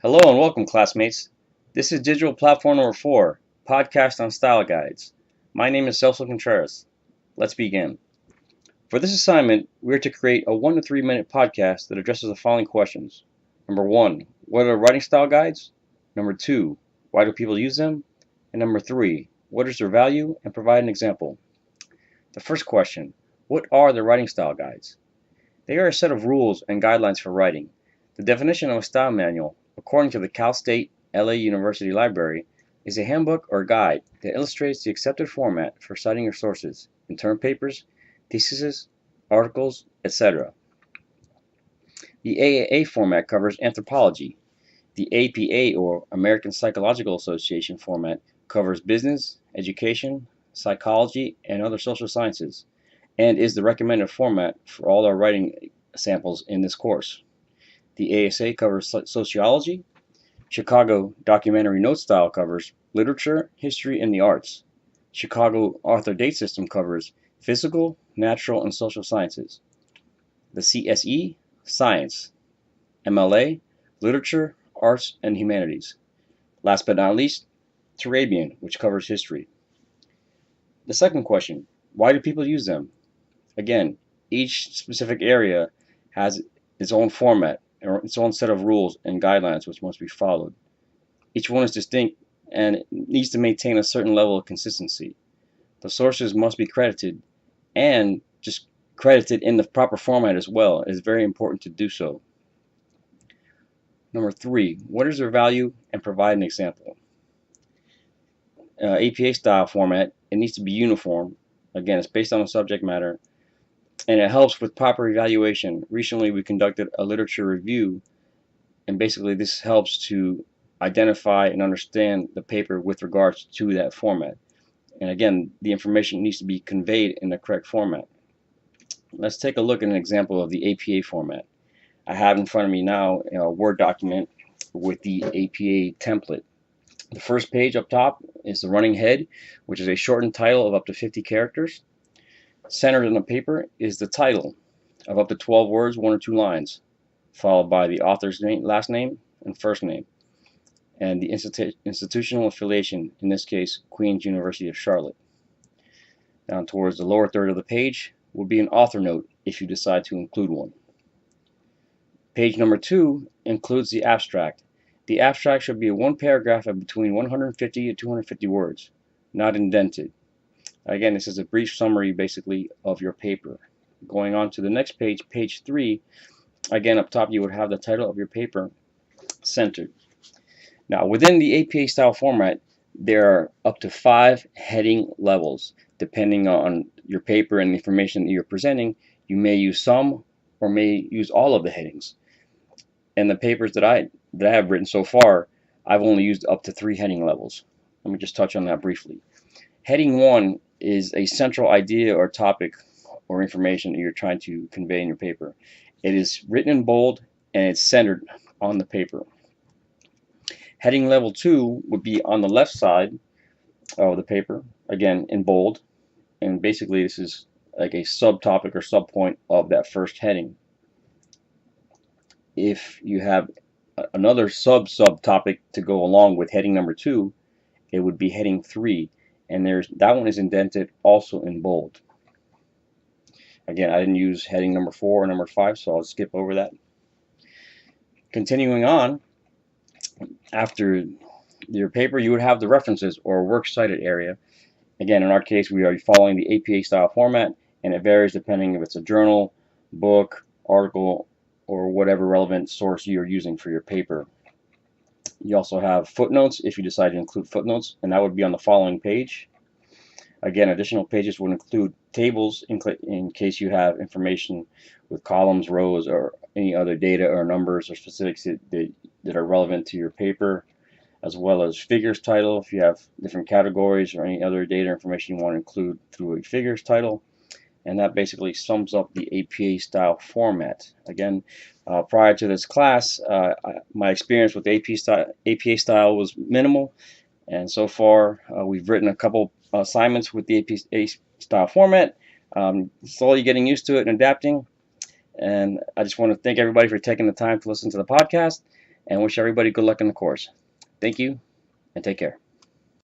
Hello and welcome, classmates. This is Digital Platform number 4, Podcast on Style Guides. My name is Celso Contreras. Let's begin. For this assignment, we are to create a 1 to 3 minute podcast that addresses the following questions. Number 1, what are writing style guides? Number 2, why do people use them? And number 3, what is their value? And provide an example. The first question, what are the writing style guides? They are a set of rules and guidelines for writing. The definition of a style manual, according to the Cal State LA University Library, is a handbook or guide that illustrates the accepted format for citing your sources in term papers, theses, articles, etc. The AAA format covers anthropology. The APA, or American Psychological Association format, covers business, education, psychology, and other social sciences, and is the recommended format for all our writing samples in this course. The ASA covers sociology. Chicago Documentary Note Style covers literature, history, and the arts. Chicago Author Date System covers physical, natural, and social sciences. The CSE, science. MLA, literature, arts, and humanities. Last but not least, Turabian, which covers history. The second question, why do people use them? Again, each specific area has its own format or its own set of rules and guidelines which must be followed. Each one is distinct and it needs to maintain a certain level of consistency. The sources must be credited and just credited in the proper format as well. It is very important to do so. Number 3, what is their value, and provide an example. APA style format, it needs to be uniform. Again, it's based on the subject matter, and it helps with proper evaluation. Recently, we conducted a literature review, and basically this helps to identify and understand the paper with regards to that format. And again, the information needs to be conveyed in the correct format. Let's take a look at an example of the APA format. I have in front of me now a Word document with the APA template. The first page up top is the running head, which is a shortened title of up to 50 characters. Centered on the paper is the title of up to 12 words, 1 or 2 lines, followed by the author's name, last name, and first name, and the institutional affiliation, in this case, Queen's University of Charlotte. Down towards the lower third of the page will be an author note if you decide to include one. Page number 2 includes the abstract. The abstract should be a 1 paragraph of between 150 and 250 words, not indented. Again, this is a brief summary basically of your paper. Going on to the next page, page 3, again up top you would have the title of your paper centered. Now within the APA style format, there are up to 5 heading levels. Depending on your paper and the information that you're presenting, you may use some or may use all of the headings. And the papers that I have written so far, I've only used up to 3 heading levels. Let me just touch on that briefly. Heading 1 is a central idea or topic or information that you're trying to convey in your paper. It is written in bold and it's centered on the paper. Heading level 2 would be on the left side of the paper, again in bold, and basically this is like a subtopic or subpoint of that first heading. If you have another subtopic to go along with heading number 2, it would be heading 3, and that one is indented also in bold. Again, I didn't use heading number 4 or number 5, so I'll skip over that. Continuing on, after your paper, you would have the references or works cited area. Again, in our case, we are following the APA style format, and it varies depending if it's a journal, book, article, or whatever relevant source you're using for your paper. You also have footnotes if you decide to include footnotes, and that would be on the following page. Again, additional pages would include tables in case you have information with columns, rows, or any other data or numbers or specifics that are relevant to your paper, as well as figures title if you have different categories or any other data information you want to include through a figures title. And that basically sums up the APA style format. Again, prior to this class, my experience with APA style was minimal, and so far we've written a couple assignments with the APA style format. Slowly getting used to it and adapting, and I just want to thank everybody for taking the time to listen to the podcast, and wish everybody good luck in the course. Thank you, and take care.